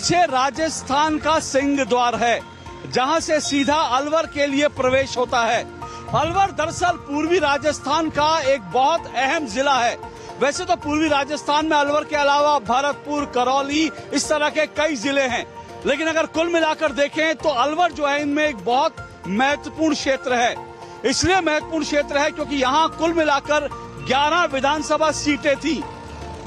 पीछे राजस्थान का सिंह द्वार है, जहां से सीधा अलवर के लिए प्रवेश होता है। अलवर दरअसल पूर्वी राजस्थान का एक बहुत अहम जिला है। वैसे तो पूर्वी राजस्थान में अलवर के अलावा भरतपुर, करौली, इस तरह के कई जिले हैं, लेकिन अगर कुल मिलाकर देखें तो अलवर जो है इनमें एक बहुत महत्वपूर्ण क्षेत्र है। इसलिए महत्वपूर्ण क्षेत्र है क्योंकि यहाँ कुल मिलाकर 11 विधानसभा सीटें थी।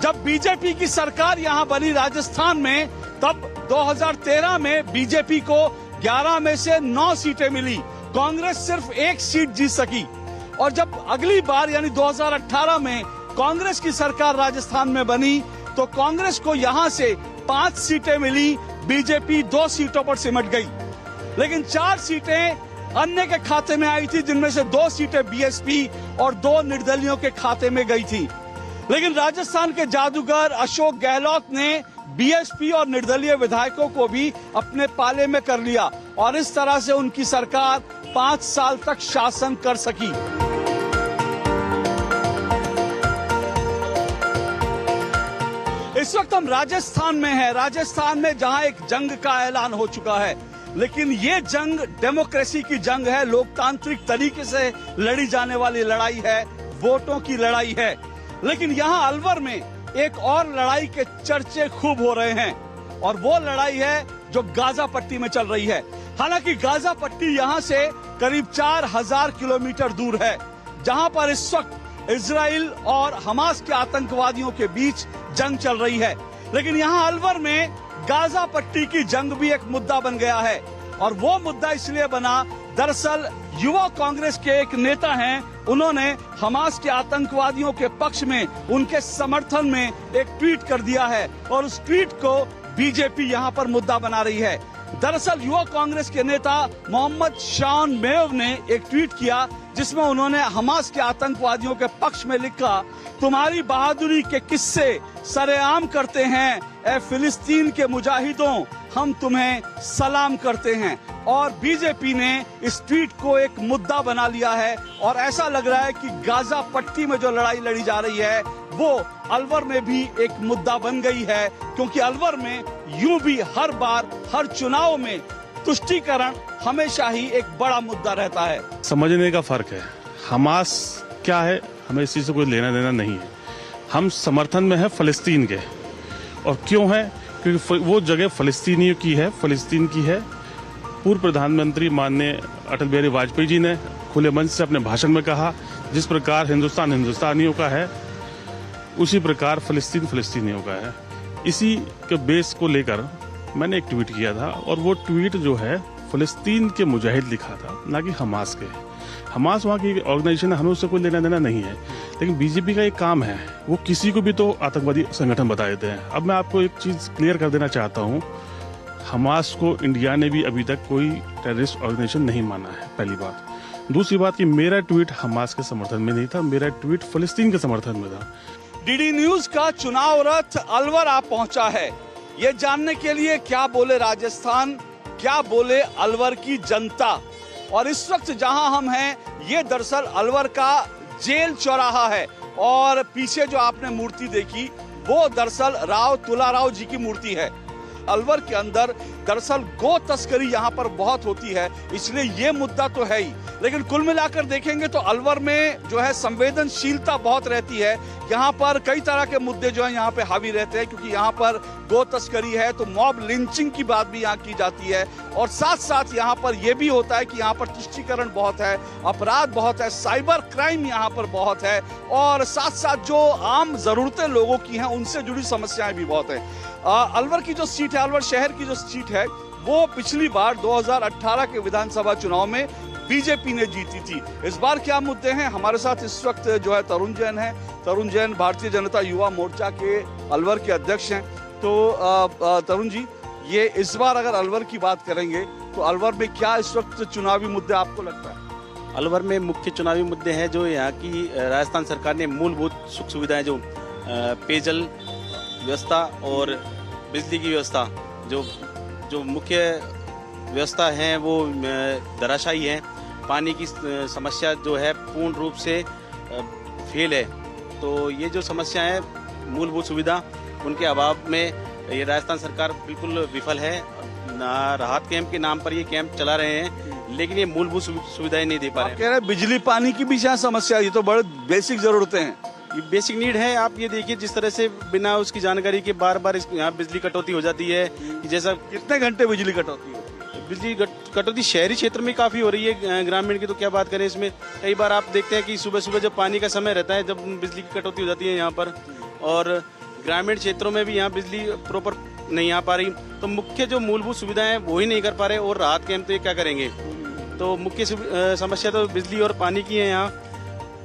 जब बीजेपी की सरकार यहाँ बनी राजस्थान में, तब 2013 में बीजेपी को 11 में से 9 सीटें मिली। कांग्रेस सिर्फ 1 सीट जीत सकी। और जब अगली बार यानी 2018 में कांग्रेस की सरकार राजस्थान में बनी, तो कांग्रेस को यहाँ से 5 सीटें मिली, बीजेपी 2 सीटों पर सिमट गई। लेकिन 4 सीटें अन्य के खाते में आई थी, जिनमें से 2 सीटें बीएसपी और 2 निर्दलियों के खाते में गई थी। लेकिन राजस्थान के जादूगर अशोक गहलोत ने बीएसपी और निर्दलीय विधायकों को भी अपने पाले में कर लिया और इस तरह से उनकी सरकार 5 साल तक शासन कर सकी। इस वक्त हम राजस्थान में हैं, राजस्थान में जहां एक जंग का ऐलान हो चुका है। लेकिन ये जंग डेमोक्रेसी की जंग है, लोकतांत्रिक तरीके से लड़ी जाने वाली लड़ाई है, वोटों की लड़ाई है। लेकिन यहाँ अलवर में एक और लड़ाई के चर्चे खूब हो रहे हैं और वो लड़ाई है जो गाजा पट्टी में चल रही है। हालांकि गाजा पट्टी यहाँ से करीब 4000 किलोमीटर दूर है, जहाँ पर इस वक्त इजराइल और हमास के आतंकवादियों के बीच जंग चल रही है। लेकिन यहाँ अलवर में गाजा पट्टी की जंग भी एक मुद्दा बन गया है और वो मुद्दा इसलिए बना, दरअसल युवा कांग्रेस के एक नेता हैं, उन्होंने हमास के आतंकवादियों के पक्ष में, उनके समर्थन में एक ट्वीट कर दिया है और उस ट्वीट को बीजेपी यहाँ पर मुद्दा बना रही है। दरअसल युवा कांग्रेस के नेता मोहम्मद शान मेव ने एक ट्वीट किया, जिसमें उन्होंने हमास के आतंकवादियों के पक्ष में लिखा, तुम्हारी बहादुरी के किस्से सरेआम करते हैं, ए फिलिस्तीन के मुजाहिदों, हम तुम्हें सलाम करते हैं। और बीजेपी ने इस ट्वीट को एक मुद्दा बना लिया है और ऐसा लग रहा है कि गाजा पट्टी में जो लड़ाई लड़ी जा रही है वो अलवर में भी एक मुद्दा बन गई है, क्योंकि अलवर में यूं भी हर बार हर चुनाव में तुष्टीकरण हमेशा ही एक बड़ा मुद्दा रहता है। समझने का फर्क है। हमास क्या है, हमें इस चीज से कोई लेना देना नहीं है। हम समर्थन में है फलस्तीन के। और क्यों है? क्योंकि वो जगह फलस्तीनियों की है, फलस्तीन की है। पूर्व प्रधानमंत्री माननीय अटल बिहारी वाजपेयी जी ने खुले मंच से अपने भाषण में कहा, जिस प्रकार हिंदुस्तान हिंदुस्तानियों का है, उसी प्रकार फलस्तीन फलस्तीनियों का है। इसी के बेस को लेकर मैंने एक ट्वीट किया था और वो ट्वीट जो है फलस्तीन के मुजाहिद लिखा था, ना कि हमास के। हमास वहाँ की ऑर्गेनाइजेशन है, हमें उससे कोई लेना देना नहीं है। लेकिन बीजेपी का एक काम है, वो किसी को भी तो आतंकवादी संगठन बता देते हैं। अब मैं आपको एक चीज क्लियर कर देना चाहता हूँ, हमास को इंडिया ने भी अभी तक कोई टेररिस्ट ऑर्गेनाइजेशन नहीं माना है, पहली बात। दूसरी बात कि मेरा ट्वीट हमास के समर्थन में नहीं था, मेरा ट्वीट फलस्तीन के समर्थन में था। डीडी न्यूज का चुनाव रथ अलवर आ पहुंचा है, ये जानने के लिए क्या बोले राजस्थान, क्या बोले अलवर की जनता। और इस वक्त जहां हम हैं, ये दरअसल अलवर का जेल चौराहा है और पीछे जो आपने मूर्ति देखी वो दरअसल राव तुलाराव जी की मूर्ति है। अलवर के अंदर दरअसल गो तस्करी यहाँ पर बहुत होती है, इसलिए ये मुद्दा तो है ही। लेकिन कुल मिलाकर देखेंगे तो अलवर में जो है संवेदनशीलता बहुत रहती है। यहाँ पर कई तरह के मुद्दे जो है यहाँ पे हावी रहते हैं, क्योंकि यहाँ पर गो तस्करी है तो मॉब लिंचिंग की बात भी यहाँ की जाती है। और साथ साथ यहाँ पर यह भी होता है कि यहाँ पर तुष्टीकरण बहुत है, अपराध बहुत है, साइबर क्राइम यहाँ पर बहुत है और साथ साथ जो आम जरूरतें लोगों की हैं उनसे जुड़ी समस्याएं भी बहुत है। अलवर की जो सीट है, अलवर शहर की जो सीट है, वो पिछली बार 2018 के विधानसभा चुनाव में बीजेपी ने जीती थी। इस बार क्या मुद्दे हैं? हमारे साथ इस वक्त जो है तरुण जैन है। तरुण जैन भारतीय जनता युवा मोर्चा के अलवर के अध्यक्ष हैं। तो तरुण जी, ये इस बार अगर अलवर की बात करेंगे तो अलवर में क्या इस वक्त चुनावी मुद्दे आपको लगता है? अलवर में मुख्य चुनावी मुद्दे हैं जो यहाँ की राजस्थान सरकार ने मूलभूत सुख सुविधाएं, जो पेयजल व्यवस्था और बिजली की व्यवस्था, जो मुख्य व्यवस्था है वो धराशायी है। पानी की समस्या जो है पूर्ण रूप से फेल है। तो ये जो समस्या है, मूलभूत सुविधा, उनके अभाव में ये राजस्थान सरकार बिल्कुल विफल है। राहत कैंप के नाम पर ये कैंप चला रहे हैं, लेकिन ये मूलभूत सुविधाएं नहीं दे पा रहे कह रहे हैं बिजली पानी की भी यहाँ समस्या है, ये तो बड़े बेसिक जरूरतें हैं। ये बेसिक नीड है। आप ये देखिए जिस तरह से बिना उसकी जानकारी के बार बार यहाँ बिजली कटौती हो जाती है। जैसा कितने घंटे बिजली कटौती होती है? बिजली कटौती शहरी क्षेत्र में काफी हो रही है, ग्रामीण की तो क्या बात करें। इसमें कई बार आप देखते हैं कि सुबह सुबह जब पानी का समय रहता है, जब बिजली की कटौती हो जाती है यहाँ पर, और ग्रामीण क्षेत्रों में भी यहाँ बिजली प्रॉपर नहीं आ पा रही। तो मुख्य जो मूलभूत सुविधाएं हैं वो ही नहीं कर पा रहे, और राहत कैंप तो ये क्या करेंगे। तो मुख्य समस्या तो बिजली और पानी की है। यहाँ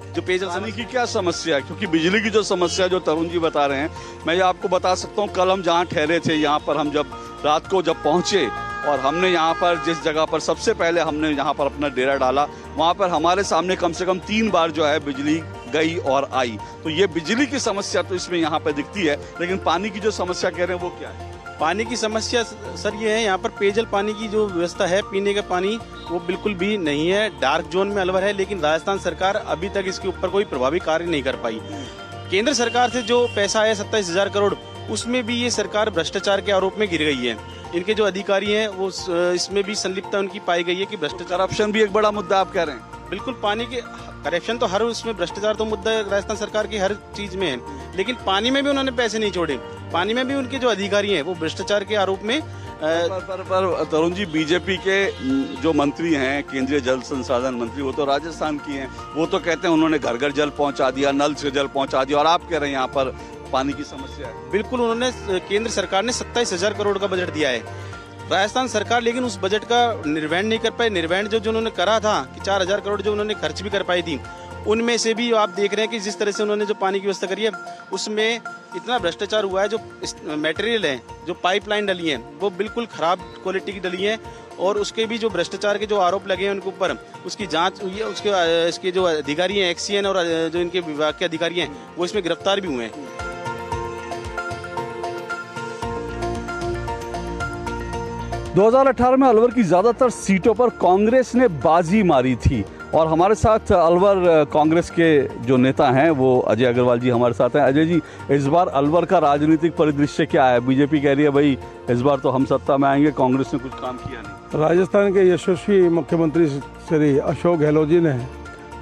जो पेयजल पानी की क्या समस्या है? क्योंकि बिजली की जो समस्या जो तरुण जी बता रहे हैं, मैं ये आपको बता सकता हूँ, कल हम जहाँ ठहरे थे, यहाँ पर हम जब रात को जब पहुँचे और हमने यहाँ पर जिस जगह पर सबसे पहले हमने यहाँ पर अपना डेरा डाला, वहाँ पर हमारे सामने कम से कम 3 बार जो है बिजली गई और आई। तो ये बिजली की समस्या तो इसमें यहाँ पर दिखती है, लेकिन पानी की जो समस्या कह रहे हैं वो क्या है? पानी की समस्या सर ये है, यहाँ पर पेयजल पानी की जो व्यवस्था है, पीने का पानी वो बिल्कुल भी नहीं है। डार्क जोन में अलवर है, लेकिन राजस्थान सरकार अभी तक इसके ऊपर कोई प्रभावी कार्य नहीं कर पाई। केंद्र सरकार से जो पैसा आया 27,000 करोड़, उसमें भी ये सरकार भ्रष्टाचार के आरोप में गिर गई है। इनके जो अधिकारी हैं वो इसमें भी संलिप्तता उनकी पाई गई है कि भ्रष्टाचार। करप्शन भी एक बड़ा मुद्दा आप कह रहे हैं? बिल्कुल, पानी के करप्शन तो हर उसमें, भ्रष्टाचार तो मुद्दा राजस्थान सरकार की हर चीज में है, लेकिन पानी में भी उन्होंने पैसे नहीं छोड़े। पानी में भी उनके जो अधिकारी हैं वो भ्रष्टाचार के आरोप में पर तरुण जी, बीजेपी के जो मंत्री हैं, केंद्रीय जल संसाधन मंत्री, वो तो राजस्थान की हैं। वो तो कहते हैं उन्होंने घर घर जल पहुंचा दिया, नल से जल पहुंचा दिया, और आप कह रहे हैं यहाँ पर पानी की समस्या है। बिल्कुल, उन्होंने केंद्र सरकार ने 27,000 करोड़ का बजट दिया है, राजस्थान सरकार लेकिन उस बजट का निर्वहन नहीं कर पाए। निर्वहन जो उन्होंने करा था कि 4,000 करोड़ जो उन्होंने खर्च भी कर पाई थी, उनमें से भी आप देख रहे हैं कि जिस तरह से उन्होंने जो पानी की व्यवस्था करी है, उसमें इतना भ्रष्टाचार हुआ है। जो मटेरियल है, जो पाइपलाइन डली है, वो बिल्कुल खराब क्वालिटी की डली है, और उसके भी जो भ्रष्टाचार के जो आरोप लगे हैं उनके ऊपर, उसकी जांच हुई है। इसके जो अधिकारी हैं, एक्सीएन और जो इनके विभाग के अधिकारी हैं, वो इसमें गिरफ्तार भी हुए हैं। 2018 में अलवर की ज्यादातर सीटों पर कांग्रेस ने बाजी मारी थी, और हमारे साथ अलवर कांग्रेस के जो नेता हैं वो अजय अग्रवाल जी हमारे साथ हैं। अजय जी, इस बार अलवर का राजनीतिक परिदृश्य क्या है? बीजेपी कह रही है भाई इस बार तो हम सत्ता में आएंगे, कांग्रेस ने कुछ काम किया नहीं। राजस्थान के यशस्वी मुख्यमंत्री श्री अशोक गहलोत जी ने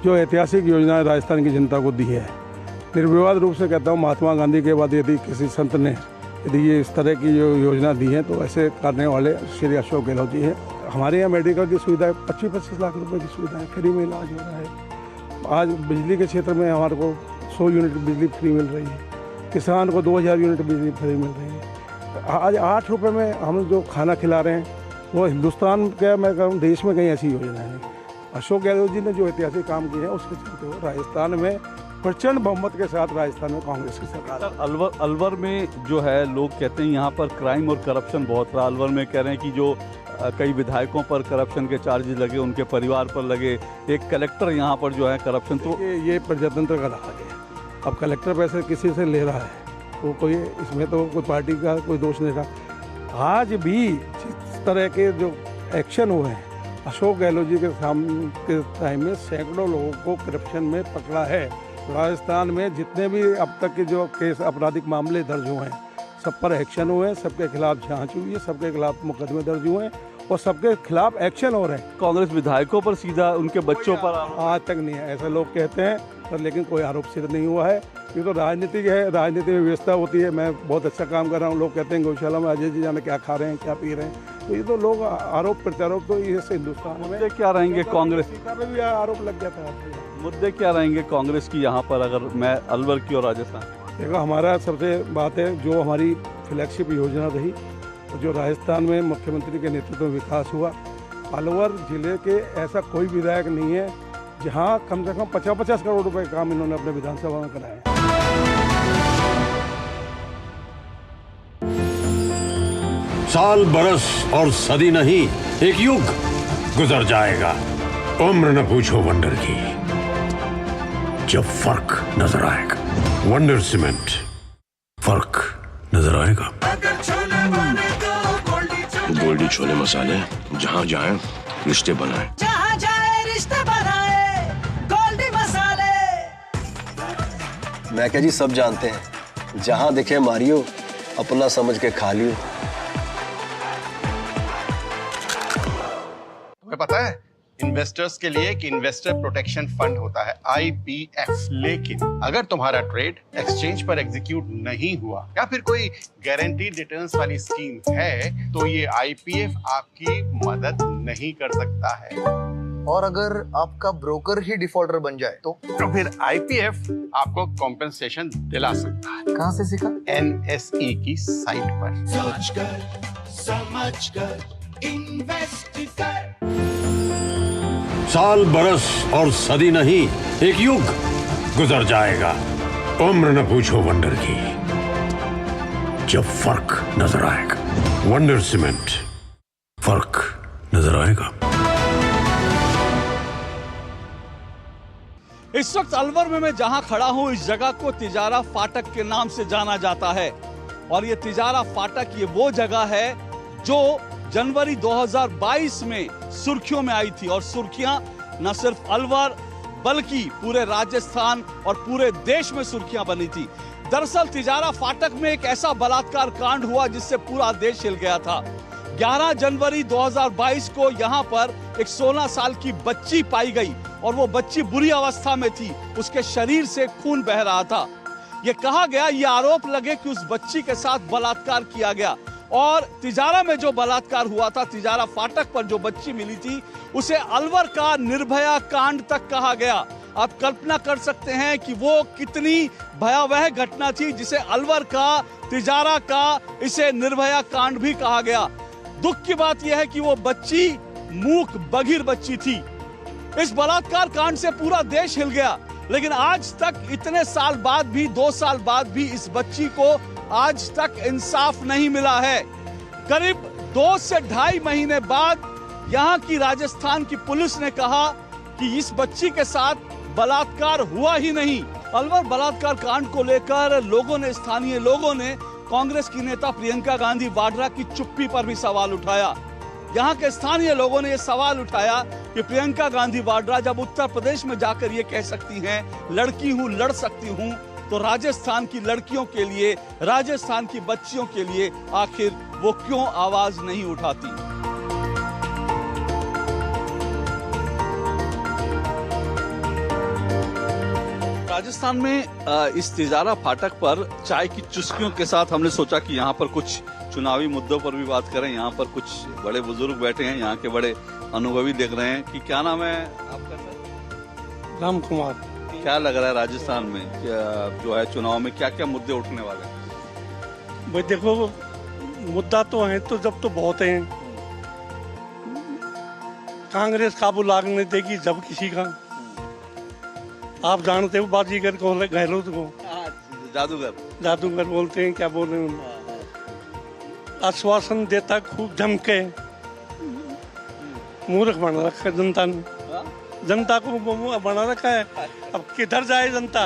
जो ऐतिहासिक योजनाएं राजस्थान की जनता को दी है, निर्विवाद रूप से कहता हूँ, महात्मा गांधी के बाद यदि किसी संत ने यदि ये इस तरह की जो योजना दी है तो ऐसे करने वाले श्री अशोक गहलोत जी हैं। हमारे यहाँ मेडिकल की सुविधा 25-25 लाख रुपए की सुविधा है, फ्री में इलाज हो रहा है। आज बिजली के क्षेत्र में हमारे को 100 यूनिट बिजली फ्री मिल रही है, किसान को 2,000 यूनिट बिजली फ्री मिल रही है। आज 8 रुपये में हम जो खाना खिला रहे हैं वो हिंदुस्तान के, मैं कहूँ देश में कहीं ऐसी योजना है। अशोक गहलोत जी ने जो ऐतिहासिक काम किए हैं उसके चलते हो राजस्थान में प्रचंड बहुमत के साथ राजस्थान में कांग्रेस की सरकार। अलवर में जो है लोग कहते हैं यहाँ पर क्राइम और करप्शन बहुत रहा। अलवर में कह रहे हैं कि जो कई विधायकों पर करप्शन के चार्जेस लगे, उनके परिवार पर लगे, एक कलेक्टर यहाँ पर जो है करप्शन। तो ये प्रजातंत्र का राज है। अब कलेक्टर पैसे किसी से ले रहा है तो कोई इसमें तो कोई पार्टी का कोई दोष नहीं रहा। आज भी जिस तरह के जो एक्शन हुए हैं, अशोक गहलोत जी के सामने के टाइम में सैकड़ों लोगों को करप्शन में पकड़ा है। राजस्थान में जितने भी अब तक के जो केस आपराधिक मामले दर्ज हुए हैं, सब पर एक्शन हुए हैं, सबके खिलाफ जांच हुई है, सबके खिलाफ मुकदमे दर्ज हुए हैं और सबके खिलाफ एक्शन हो रहे हैं। कांग्रेस विधायकों पर सीधा, उनके बच्चों पर आज तक नहीं है, ऐसा लोग कहते हैं, पर लेकिन कोई आरोप सिद्ध नहीं हुआ है। ये तो राजनीति है, राजनीति में व्यवस्था होती है। मैं बहुत अच्छा काम कर रहा हूँ, लोग कहते हैं गौशाला में अजय जी जाने क्या खा रहे हैं, क्या पी रहे हैं, तो ये तो लोग आरोप प्रत्यारोप तो ये हिंदुस्तान में क्या रहेंगे? कांग्रेस में भी आरोप लग गया था। मुद्दे क्या रहेंगे कांग्रेस की यहाँ पर, अगर मैं अलवर की और राजस्थान? देखो, हमारा सबसे बात है जो हमारी फ्लैगशिप योजना रही, जो राजस्थान में मुख्यमंत्री के नेतृत्व में विकास हुआ, अलवर जिले के ऐसा कोई विधायक नहीं है जहां कम से कम 50-50 करोड़ रुपए का काम इन्होंने अपने विधानसभा में कराया। साल, बरस और सदी नहीं, एक युग गुजर जाएगा। उम्र न पूछो वंडर की, जब फर्क नजर आएगा। वंडर सीमेंट, फर्क नजर आएगा। गोल्डी छोले मसाले, जहाँ जाए रिश्ते बनाए, जहाँ जाए रिश्ते बनाए, गोल्डी मसाले। मैं क्या जी, सब जानते हैं, जहाँ दिखे मारियो अपना समझ के खा लियो। तुम्हें पता है इन्वेस्टर्स के लिए एक इन्वेस्टर प्रोटेक्शन फंड होता है IPF, लेकिन अगर तुम्हारा ट्रेड एक्सचेंज पर एग्जीक्यूट नहीं हुआ या फिर कोई गारंटीड रिटर्न्स वाली स्कीम है तो ये IPF आपकी मदद नहीं कर सकता है। और अगर आपका ब्रोकर ही डिफॉल्टर बन जाए तो फिर IPF आपको कॉम्पेंसेशन दिला सकता है। कहाँ से सीखा? NSE की साइट पर। समझ कर इन्वेस्ट कर। साल बरस और सदी नहीं, एक युग गुजर जाएगा। उम्र न पूछो वंडर की, जब फर्क नजर आएगा। वंडर सीमेंट, फर्क नजर आएगा। इस वक्त अलवर में मैं जहां खड़ा हूं, इस जगह को तिजारा फाटक के नाम से जाना जाता है। और ये तिजारा फाटक ये वो जगह है जो जनवरी 2022 में सुर्खियों में आई थी। और सुर्खियां न सिर्फ अलवर बल्कि पूरे राजस्थान और पूरे देश में सुर्खियां बनी थी। दरअसल तिजारा फाटक में एक ऐसा बलात्कार कांड हुआ जिससे पूरा देश हिल गया था। 11 जनवरी 2022 को यहाँ पर एक 16 साल की बच्ची पाई गई और वो बच्ची बुरी अवस्था में थी, उसके शरीर से खून बह रहा था। ये कहा गया, ये आरोप लगे कि उस बच्ची के साथ बलात्कार किया गया। और तिजारा में जो बलात्कार हुआ था, तिजारा फाटक पर जो बच्ची मिली थी, उसे अलवर का निर्भया कांड तक कहा गया। आप कल्पना कर सकते हैं कि वो कितनी भयावह घटना थी जिसे अलवर का, तिजारा का, इसे निर्भया कांड भी कहा गया। दुख की बात यह है कि वो बच्ची मूक बधिर बच्ची थी। इस बलात्कार कांड से पूरा देश हिल गया, लेकिन आज तक इतने साल बाद भी, 2 साल बाद भी इस बच्ची को आज तक इंसाफ नहीं मिला है। करीब 2 से 2.5 महीने बाद यहाँ की राजस्थान की पुलिस ने कहा कि इस बच्ची के साथ बलात्कार हुआ ही नहीं। अलवर बलात्कार कांड को लेकर लोगों ने, स्थानीय लोगों ने कांग्रेस की नेता प्रियंका गांधी वाड्रा की चुप्पी पर भी सवाल उठाया। यहाँ के स्थानीय लोगों ने यह सवाल उठाया कि प्रियंका गांधी वाड्रा जब उत्तर प्रदेश में जाकर ये कह सकती हैं, लड़की हूं, लड़ सकती हूं, तो राजस्थान की लड़कियों के लिए, राजस्थान की बच्चियों के लिए आखिर वो क्यों आवाज नहीं उठाती। राजस्थान में इस तिजारा फाटक पर चाय की चुस्कियों के साथ हमने सोचा कि यहाँ पर कुछ चुनावी मुद्दों पर भी बात करें। यहाँ पर कुछ बड़े बुजुर्ग बैठे हैं, यहाँ के बड़े अनुभवी देख रहे हैं। कि क्या नाम है आपका सर? राम कुमार। क्या लग रहा है राजस्थान में क्या जो है चुनाव में क्या क्या मुद्दे उठने वाले हैं? भाई देखो, मुद्दा तो है तो जब तो बहुत हैं। कांग्रेस काबू लागने देगी जब किसी का। आप जानते हो बाजीगर को, गहलोत को जादूगर बोलते हैं, क्या बोल रहे हैं, आश्वासन देता खूब जम के, मूर्ख बना रखा है जनता ने, जनता को बना रखा है। अब किधर जाए जनता?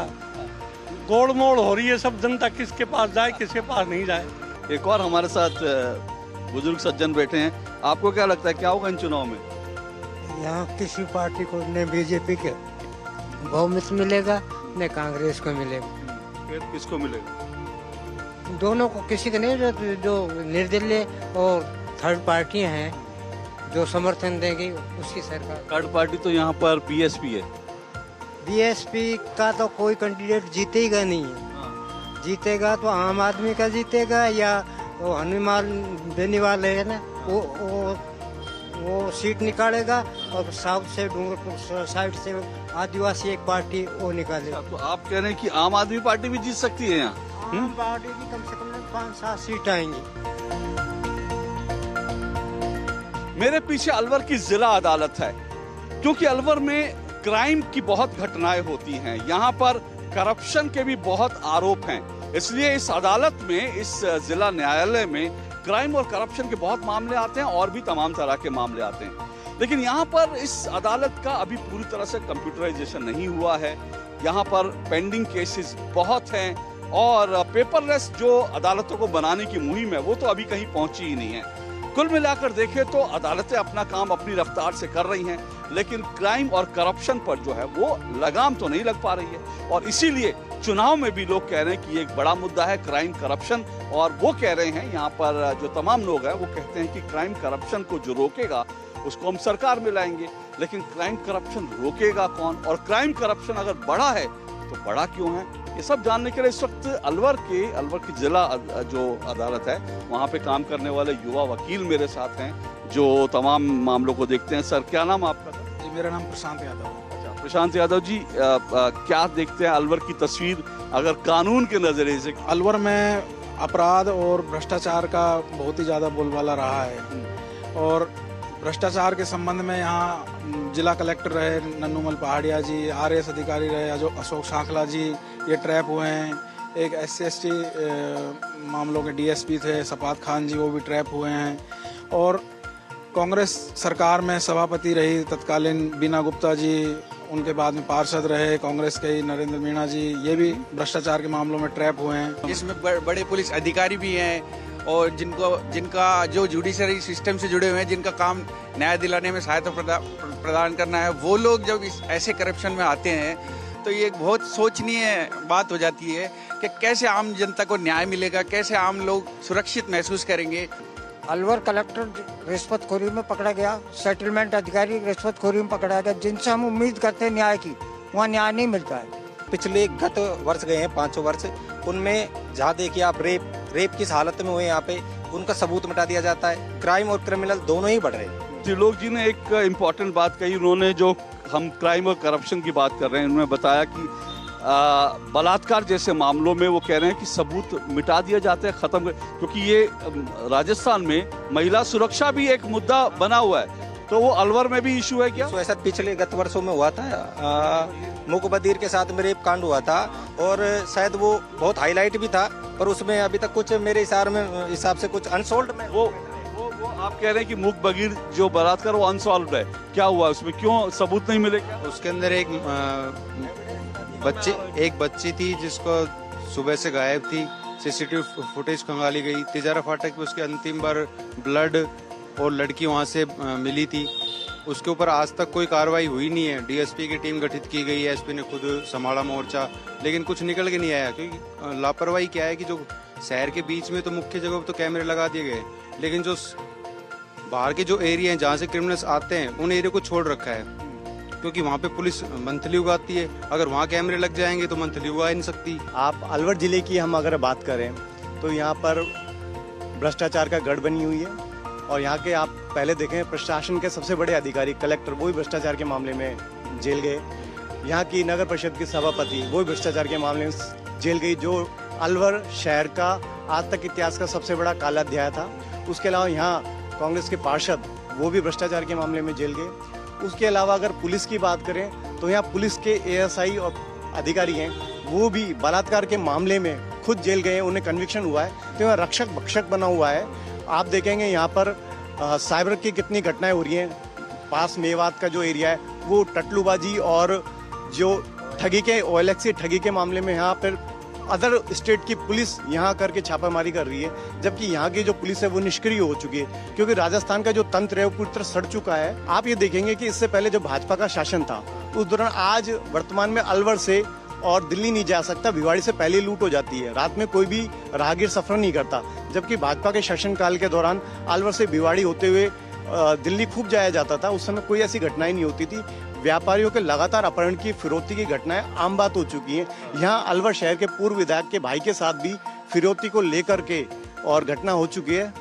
गोड़ मोड़ हो रही है सब, जनता किसके पास जाए किसके पास नहीं जाए। एक और हमारे साथ बुजुर्ग सज्जन बैठे हैं। आपको क्या लगता है क्या होगा इन चुनाव में? यहाँ किसी पार्टी को न बीजेपी के बहुमत मिलेगा न कांग्रेस को मिलेगा। फिर किसको मिलेगा? दोनों को, किसी को नहीं। जो निर्दलीय और थर्ड पार्टियां हैं जो समर्थन देंगी उसकी सरकार। थर्ड पार्टी तो यहाँ पर बीएसपी है। बीएसपी का तो कोई कैंडिडेट जीतेगा नहीं है। जीतेगा तो आम आदमी का जीतेगा, या वो हनुमान बेनीवाल है ना, वो सीट निकालेगा। और साउथ से, डूंगरपुर साइड से आदिवासी एक पार्टी वो निकालेगा। तो आप कह रहे हैं कि आम आदमी पार्टी भी जीत सकती है यहाँ? आम पार्टी की कम से कम 5-7 सीट आएंगी। मेरे पीछे अलवर की जिला अदालत है, क्योंकि अलवर में क्राइम की बहुत घटनाएं होती हैं। यहाँ पर करप्शन के भी बहुत आरोप हैं। इसलिए इस अदालत में, इस जिला न्यायालय में क्राइम और करप्शन के बहुत मामले आते हैं और भी तमाम तरह के मामले आते हैं। लेकिन यहाँ पर इस अदालत का अभी पूरी तरह से कंप्यूटराइजेशन नहीं हुआ है। यहाँ पर पेंडिंग केसेस बहुत हैं और पेपरलेस जो अदालतों को बनाने की मुहिम है वो तो अभी कहीं पहुंची ही नहीं है। कुल मिलाकर देखें तो अदालतें अपना काम अपनी रफ्तार से कर रही हैं, लेकिन क्राइम और करप्शन पर जो है वो लगाम तो नहीं लग पा रही है। और इसीलिए चुनाव में भी लोग कह रहे हैं कि ये एक बड़ा मुद्दा है क्राइम करप्शन, और वो कह रहे हैं यहाँ पर जो तमाम लोग हैं वो कहते हैं कि क्राइम करप्शन को जो रोकेगा उसको हम सरकार में लाएंगे, लेकिन क्राइम करप्शन रोकेगा कौन, और क्राइम करप्शन अगर बड़ा है तो बड़ा क्यों है, ये सब जानने के लिए इस वक्त अलवर की जिला जो अदालत है वहाँ पे काम करने वाले युवा वकील मेरे साथ हैं जो तमाम मामलों को देखते हैं। सर, क्या नाम आपका? जी, मेरा नाम प्रशांत यादव है। प्रशांत यादव जी, क्या देखते हैं अलवर की तस्वीर अगर कानून के नजरिए से? अलवर में अपराध और भ्रष्टाचार का बहुत ही ज़्यादा बोलबाला रहा है, और भ्रष्टाचार के संबंध में यहाँ जिला कलेक्टर रहे नन्नूमल पहाड़िया जी, RS अधिकारी रहे जो अशोक शाखला जी, ये ट्रैप हुए हैं। एक SC/ST मामलों के DSP थे सपात खान जी, वो भी ट्रैप हुए हैं। और कांग्रेस सरकार में सभापति रही तत्कालीन बीना गुप्ता जी, उनके बाद में पार्षद रहे कांग्रेस के ही नरेंद्र मीणा जी, ये भी भ्रष्टाचार के मामलों में ट्रैप हुए हैं। इसमें बड़े पुलिस अधिकारी भी हैं और जिनका जो जुडिशरी सिस्टम से जुड़े हुए हैं, जिनका काम न्याय दिलाने में सहायता प्रदान करना है, वो लोग जब ऐसे करप्शन में आते हैं तो ये एक बहुत सोचनीय बात हो जाती है कि कैसे आम जनता को न्याय मिलेगा, कैसे आम लोग सुरक्षित महसूस करेंगे। अलवर कलेक्टर रिश्वतखोरी में पकड़ा गया, सेटलमेंट अधिकारी रिश्वतखोरी में पकड़ा गया, जिनसे हम उम्मीद करते हैं न्याय की, वहाँ न्याय नहीं मिलता है। पिछले गत वर्ष गए हैं 5 वर्ष, उनमें जहाँ देखिए आप रेप किस हालत में हुए यहाँ पे, उनका सबूत मिटा दिया जाता है। क्राइम और क्रिमिनल दोनों ही बढ़ रहे हैं। त्रिलोक जी ने एक इम्पोर्टेंट बात कही, उन्होंने जो हम क्राइम और करप्शन की बात कर रहे हैं, उन्होंने बताया कि बलात्कार जैसे मामलों में वो कह रहे हैं कि सबूत मिटा दिया जाता है, खत्म, क्योंकि ये राजस्थान में महिला सुरक्षा भी एक मुद्दा बना हुआ है, तो वो अलवर में भी इशू है क्या? तो ऐसा पिछले गत वर्षों में हुआ था, मुकबदीर के साथ में रेप कांड हुआ था और शायद वो बहुत हाईलाइट भी था, पर उसमें अभी तक कुछ मेरे हिसाब से कुछ अनसोल्ड में वो आप कह रहे हैं कि मूक बगीर जो बलात्कार वो अनसॉल्व है, क्या हुआ उसमें, क्यों सबूत नहीं मिले क्या? उसके अंदर एक बच्ची थी जिसको सुबह से गायब थी, CCTV फुटेज खंगाली गई, तिजारा फाटक पे उसके अंतिम बार ब्लड और लड़की वहाँ से मिली थी। उसके ऊपर आज तक कोई कार्रवाई हुई नहीं है। DSP की टीम गठित की गई है, SP ने खुद संभाला मोर्चा, लेकिन कुछ निकल के नहीं आया, क्योंकि लापरवाही क्या है कि जो शहर के बीच में तो मुख्य जगह पर तो कैमरे लगा दिए गए, लेकिन जो बाहर के जो एरिया हैं जहाँ से क्रिमिनल्स आते हैं उन एरिया को छोड़ रखा है, क्योंकि वहाँ पे पुलिस मंथली उगाती है। अगर वहाँ कैमरे लग जाएंगे तो मंथली उगा ही नहीं सकती। आप अलवर जिले की हम अगर बात करें तो यहाँ पर भ्रष्टाचार का गढ़ बनी हुई है, और यहाँ के आप पहले देखें प्रशासन के सबसे बड़े अधिकारी कलेक्टर वो भी भ्रष्टाचार के मामले में जेल गए, यहाँ की नगर परिषद की सभापति वो भी भ्रष्टाचार के मामले में जेल गई, जो अलवर शहर का आज तक इतिहास का सबसे बड़ा काला अध्याय था। उसके अलावा यहाँ कांग्रेस के पार्षद वो भी भ्रष्टाचार के मामले में जेल गए। उसके अलावा अगर पुलिस की बात करें तो यहाँ पुलिस के ASI और अधिकारी हैं वो भी बलात्कार के मामले में खुद जेल गए, उन्हें कन्विक्शन हुआ है, तो यहाँ रक्षक भक्षक बना हुआ है। आप देखेंगे यहाँ पर साइबर की कितनी घटनाएं हो रही हैं, पास मेवात का जो एरिया है वो टटलूबाजी और जो ठगी के OLX ठगी के मामले में यहाँ पर अदर स्टेट की पुलिस यहाँ करके छापामारी कर रही है, जबकि यहाँ की जो पुलिस है वो निष्क्रिय हो चुकी है, क्योंकि राजस्थान का जो तंत्र है वो पूरी तरह सड़ चुका है। आप ये देखेंगे कि इससे पहले जो भाजपा का शासन था उस दौरान आज वर्तमान में अलवर से और दिल्ली नहीं जा सकता, भिवाड़ी से पहले लूट हो जाती है, रात में कोई भी राहगीर सफर नहीं करता, जबकि भाजपा के शासनकाल के दौरान अलवर से भिवाड़ी होते हुए दिल्ली खूब जाया जाता था। उस समय कोई ऐसी घटनाएं नहीं होती थी। व्यापारियों के लगातार अपहरण की फिरौती की घटनाएं आम बात हो चुकी हैं। यहाँ अलवर शहर के पूर्व विधायक के भाई के साथ भी फिरौती को लेकर के और घटना हो चुकी है।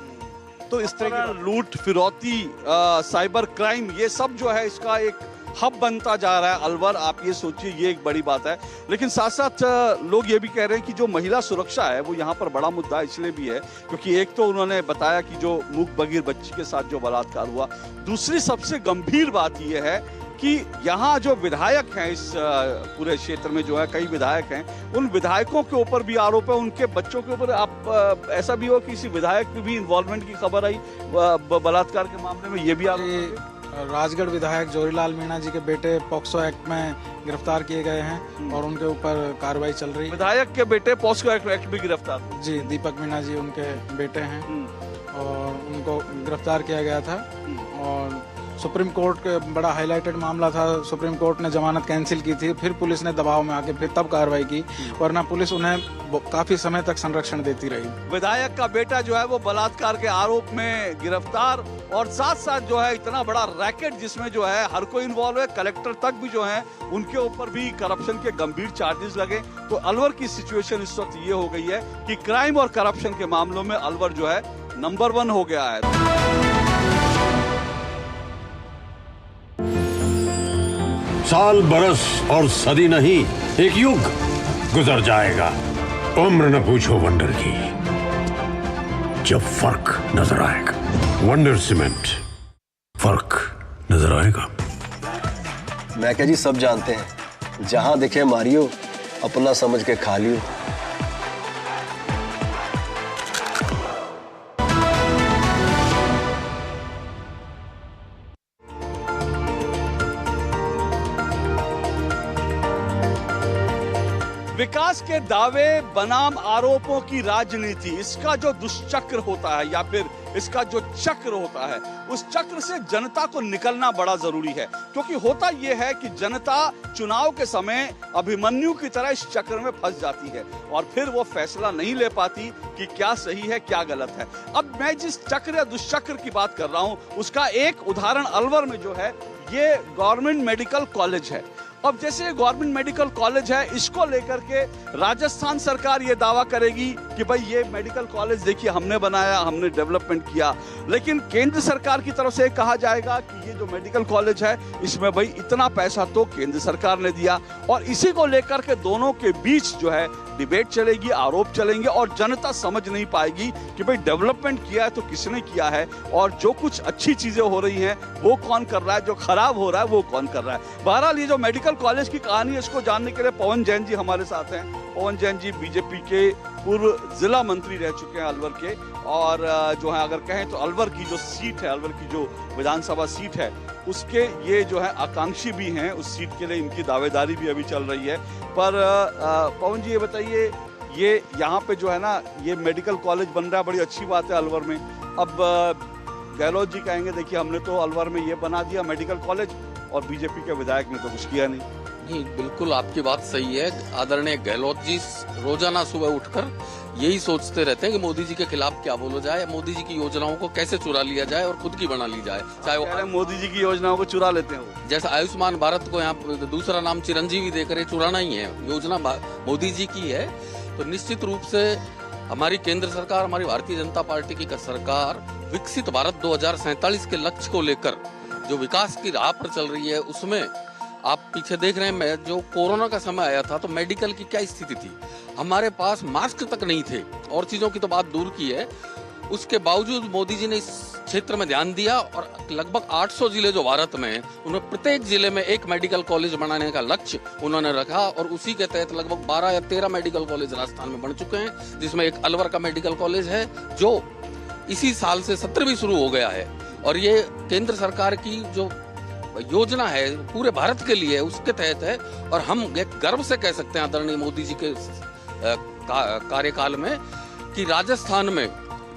तो इस तरह की लूट, फिरौती, साइबर क्राइम, ये सब जो है इसका एक हब बनता जा रहा है अलवर। आप ये सोचिए, ये एक बड़ी बात है। लेकिन साथ साथ लोग ये भी कह रहे हैं कि जो महिला सुरक्षा है वो यहाँ पर बड़ा मुद्दा इसलिए भी है क्योंकि एक तो उन्होंने बताया कि जो मूक बगीर बच्ची के साथ जो बलात्कार हुआ, दूसरी सबसे गंभीर बात ये है कि यहाँ जो विधायक हैं इस पूरे क्षेत्र में जो है कई विधायक हैं, उन विधायकों के ऊपर भी आरोप है, उनके बच्चों के ऊपर। आप ऐसा भी हो कि किसी विधायक की भी इन्वॉल्वमेंट की खबर आई बलात्कार के मामले में, ये भी आरोप। राजगढ़ विधायक जोरीलाल मीणा जी के बेटे पॉक्सो एक्ट में गिरफ्तार किए गए हैं और उनके ऊपर कार्रवाई चल रही है। विधायक के बेटे पॉक्सो एक्ट में गिरफ्तार? जी, दीपक मीणा जी उनके बेटे हैं और उनको गिरफ्तार किया गया था और सुप्रीम कोर्ट के बड़ा हाईलाइटेड मामला था, सुप्रीम कोर्ट ने जमानत कैंसिल की थी, फिर पुलिस ने दबाव में आके फिर तब कार्रवाई की, वरना पुलिस उन्हें काफी समय तक संरक्षण देती रही। विधायक का बेटा जो है वो बलात्कार के आरोप में गिरफ्तार, और साथ साथ जो है इतना बड़ा रैकेट जिसमें जो है हर कोई इन्वॉल्व है, कलेक्टर तक भी जो है उनके ऊपर भी करप्शन के गंभीर चार्जेस लगे। तो अलवर की सिचुएशन इस वक्त ये हो गई है कि क्राइम और करप्शन के मामलों में अलवर जो है नंबर 1 हो गया है। साल बरस और सदी नहीं, एक युग गुजर जाएगा। उम्र न पूछो वंडर की, जब फर्क नजर आएगा। वंडर सीमेंट, फर्क नजर आएगा। मैं क्या जी, सब जानते हैं, जहां दिखे मारियो, अपना समझ के खा लियो। विकास के दावे बनाम आरोपों की राजनीति, इसका जो दुष्चक्र होता है या फिर इसका जो चक्र होता है, उस चक्र से जनता को निकलना बड़ा जरूरी है। क्योंकि होता यह है कि जनता चुनाव के समय अभिमन्यु की तरह इस चक्र में फंस जाती है और फिर वो फैसला नहीं ले पाती कि क्या सही है क्या गलत है। अब मैं जिस चक्र या दुष्चक्र की बात कर रहा हूं, उसका एक उदाहरण अलवर में जो है, ये गवर्नमेंट मेडिकल कॉलेज है। अब जैसे गवर्नमेंट मेडिकल कॉलेज है, इसको लेकर के राजस्थान सरकार ये दावा करेगी कि भाई ये मेडिकल कॉलेज देखिए हमने बनाया, हमने डेवलपमेंट किया, लेकिन केंद्र सरकार की तरफ से कहा जाएगा कि ये जो मेडिकल कॉलेज है इसमें भाई इतना पैसा तो केंद्र सरकार ने दिया, और इसी को लेकर के दोनों के बीच जो है डिबेट चलेगी, आरोप चलेंगे और जनता समझ नहीं पाएगी कि भाई डेवलपमेंट किया है तो किसने किया है, और जो कुछ अच्छी चीजें हो रही हैं वो कौन कर रहा है, जो खराब हो रहा है वो कौन कर रहा है। बहरहाल ये जो मेडिकल कॉलेज की कहानी है, इसको जानने के लिए पवन जैन जी हमारे साथ हैं। पवन जैन जी बीजेपी के पूर्व जिला मंत्री रह चुके हैं अलवर के, और जो है अगर कहें तो अलवर की जो सीट है, अलवर की जो विधानसभा सीट है, उसके ये जो है आकांक्षी भी हैं, उस सीट के लिए इनकी दावेदारी भी अभी चल रही है। पर पवन जी ये बताइए, ये यहाँ पे जो है ना ये मेडिकल कॉलेज बन रहा है, बड़ी अच्छी बात है अलवर में। अब गहलोत जी कहेंगे देखिए हमने तो अलवर में ये बना दिया मेडिकल कॉलेज, और बीजेपी के विधायक ने तो कुछ किया नहीं। नहीं, बिल्कुल आपकी बात सही है। आदरणीय गहलोत जी रोजाना सुबह उठकर यही सोचते रहते हैं कि मोदी जी के खिलाफ क्या बोला जाए, मोदी जी की योजनाओं को कैसे चुरा लिया जाए और खुद की बना ली जाए। चाहे वो मोदी जी की योजनाओं को चुरा लेते हैं वो। जैसे आयुष्मान भारत को यहाँ दूसरा नाम चिरंजीवी देकर चुराना ही है, योजना मोदी जी की है। तो निश्चित रूप से हमारी केंद्र सरकार, हमारी भारतीय जनता पार्टी की सरकार विकसित भारत 2047 के लक्ष्य को लेकर जो विकास की राह पर चल रही है, उसमें आप पीछे देख रहे हैं, जो कोरोना का समय आया था तो मेडिकल की क्या स्थिति थी, हमारे पास मास्क तक नहीं थे, और चीजों की तो बात दूर की है। उसके बावजूद मोदी जी ने इस क्षेत्र में ध्यान दिया और लगभग 800 जिले जो भारत में हैं, उन्हें प्रत्येक जिले में एक मेडिकल कॉलेज बनाने का लक्ष्य उन्होंने रखा, और उसी के तहत लगभग 12 या 13 मेडिकल कॉलेज राजस्थान में बन चुके हैं, जिसमें एक अलवर का मेडिकल कॉलेज है जो इसी साल से सत्र भी शुरू हो गया है। और ये केंद्र सरकार की जो योजना है पूरे भारत के लिए, उसके तहत है, और हम गर्व से कह सकते हैं आदरणीय मोदी जी के कार्यकाल में कि राजस्थान में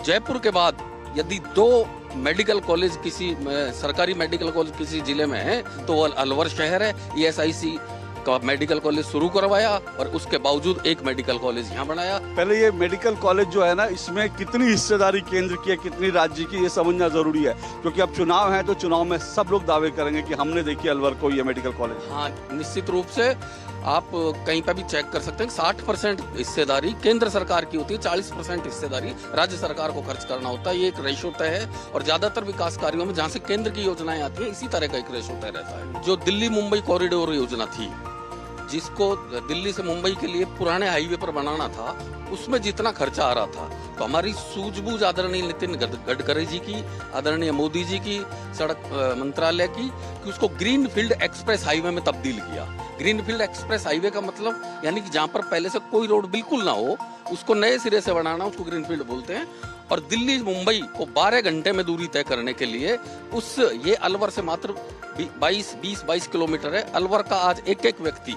जयपुर के बाद यदि 2 मेडिकल कॉलेज किसी सरकारी मेडिकल कॉलेज किसी जिले में है तो वो अलवर शहर है। ESIC का मेडिकल कॉलेज शुरू करवाया और उसके बावजूद एक मेडिकल कॉलेज यहाँ बनाया। पहले ये मेडिकल कॉलेज जो है ना, इसमें कितनी हिस्सेदारी केंद्र की है, कितनी राज्य की, ये समझना जरूरी है, क्योंकि अब चुनाव है तो चुनाव में सब लोग दावे करेंगे कि हमने देखी अलवर को ये मेडिकल कॉलेज। हाँ, निश्चित रूप से आप कहीं पर भी चेक कर सकते हैं, 60% हिस्सेदारी केंद्र सरकार की होती है, 40% हिस्सेदारी राज्य सरकार को खर्च करना होता है। ये एक रेशो तय है, और ज्यादातर विकास कार्यों में जहाँ से केंद्र की योजनाएं आती है, इसी तरह का एक रेशो तय रहता है। जो दिल्ली मुंबई कॉरिडोर योजना थी, जिसको दिल्ली से मुंबई के लिए पुराने हाईवे पर बनाना था, उसमें जितना खर्चा आ रहा था, तो हमारी सूझबूझ आदरणीय नितिन गडकरी जी की, आदरणीय मोदी जी की सड़क मंत्रालय की, कि उसको ग्रीन फील्ड एक्सप्रेस हाईवे में तब्दील किया। ग्रीन फील्ड एक्सप्रेस हाईवे का मतलब यानी कि जहाँ पर पहले से कोई रोड बिल्कुल ना हो, उसको नए सिरे से बनाना, उसको ग्रीन फील्ड बोलते हैं। और दिल्ली मुंबई को 12 घंटे में दूरी तय करने के लिए ये अलवर से मात्र 20-22 किलोमीटर है। अलवर का आज एक व्यक्ति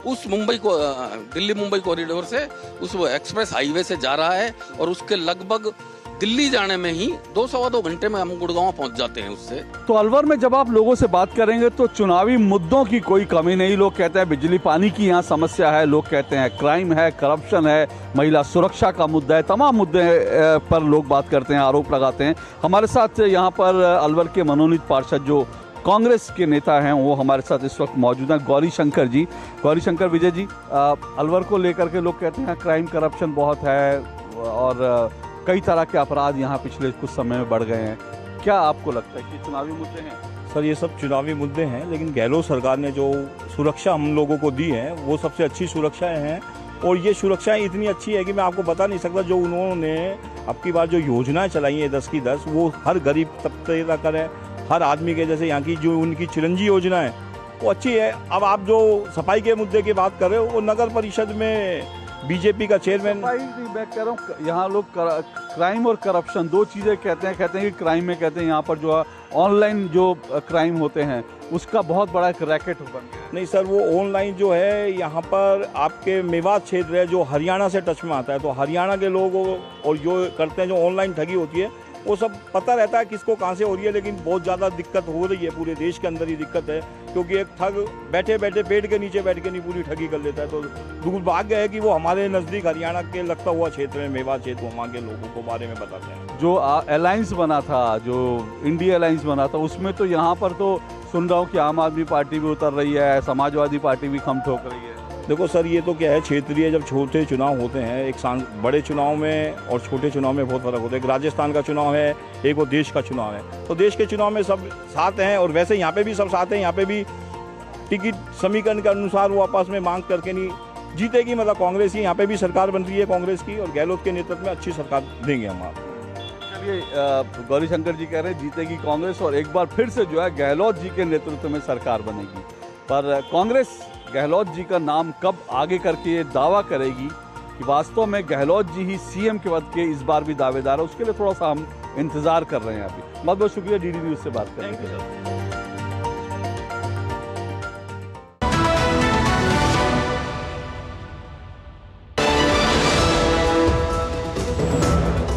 उस दिल्ली मुंबई कॉरिडोर से उस एक्सप्रेस हाईवे से जा रहा है, और उसके लगभग दिल्ली जाने में ही 2-2.25 घंटे में हम गुड़गांव पहुंच जाते हैं उससे। तो अलवर में जब आप लोगों से बात करेंगे तो चुनावी मुद्दों की कोई कमी नहीं। लोग कहते हैं बिजली पानी की यहाँ समस्या है, लोग कहते हैं क्राइम है, करप्शन है, महिला सुरक्षा का मुद्दा है, तमाम मुद्दे पर लोग बात करते हैं, आरोप लगाते हैं। हमारे साथ यहाँ पर अलवर के मनोनीत पार्षद जो कांग्रेस के नेता हैं वो हमारे साथ इस वक्त मौजूद हैं, गौरी शंकर जी। गौरी शंकर विजय जी, अलवर को लेकर के लोग कहते हैं क्राइम करप्शन बहुत है और कई तरह के अपराध यहाँ पिछले कुछ समय में बढ़ गए हैं। क्या आपको लगता है कि चुनावी मुद्दे हैं? सर ये सब चुनावी मुद्दे हैं, लेकिन गहलोत सरकार ने जो सुरक्षा हम लोगों को दी है वो सबसे अच्छी सुरक्षाएं हैं। और ये सुरक्षाएं इतनी अच्छी है कि मैं आपको बता नहीं सकता। जो उन्होंने अब की बार जो योजनाएं चलाई हैं 10 की 10, वो हर गरीब तबके तक है, हर आदमी के, जैसे यहाँ की जो उनकी चिरंजी योजना है वो अच्छी है। अब आप जो सफाई के मुद्दे की बात कर रहे हो, वो नगर परिषद में बीजेपी का चेयरमैन, मैं कह रहा हूँ यहाँ लोग क्राइम और करप्शन दो चीज़ें कहते हैं कि क्राइम में कहते हैं यहाँ पर जो ऑनलाइन जो क्राइम होते हैं उसका बहुत बड़ा एक रैकेट बन गया। नहीं सर, वो ऑनलाइन जो है यहाँ पर आपके मेवात क्षेत्र है जो हरियाणा से टच में आता है, तो हरियाणा के लोग और जो करते हैं जो ऑनलाइन ठगी होती है वो सब पता रहता है किसको कहाँ से हो रही है। लेकिन बहुत ज़्यादा दिक्कत हो रही है, पूरे देश के अंदर ही दिक्कत है, क्योंकि एक ठग बैठे बैठे पेड़ के नीचे बैठ के नहीं पूरी ठगी कर लेता है। तो दुर्भाग्य है कि वो हमारे नज़दीक हरियाणा के लगता हुआ क्षेत्र में, मेवात क्षेत्र, वहाँ के लोगों को बारे में बताते हैं। जो अलायंस बना था, जो इंडिया अलायंस बना था, उसमें तो यहाँ पर तो सुन रहा हूँ कि आम आदमी पार्टी भी उतर रही है, समाजवादी पार्टी भी खम ठोक रही है। देखो सर, ये तो क्या है, क्षेत्रीय जब छोटे चुनाव होते हैं, एक बड़े चुनाव में और छोटे चुनाव में बहुत फर्क होता है। एक राजस्थान का चुनाव है, एक वो देश का चुनाव है। तो देश के चुनाव में सब साथ हैं और वैसे यहाँ पे भी सब साथ हैं। यहाँ पे भी टिकट समीकरण के अनुसार वो आपस में मांग करके नहीं जीतेगी, मतलब कांग्रेस ही यहाँ पे भी सरकार बन रही है कांग्रेस की, और गहलोत के नेतृत्व में अच्छी सरकार देंगे हम आपको। चलिए, गौरी शंकर जी कह रहे हैं जीतेगी कांग्रेस और एक बार फिर से जो है गहलोत जी के नेतृत्व में सरकार बनेगी। पर कांग्रेस गहलोत जी का नाम कब आगे करके ये दावा करेगी कि वास्तव में गहलोत जी ही सीएम के पद के इस बार भी दावेदार है, उसके लिए थोड़ा सा हम इंतजार कर रहे हैं अभी। बहुत बहुत शुक्रिया डीडी न्यूज़ से बात करने के लिए।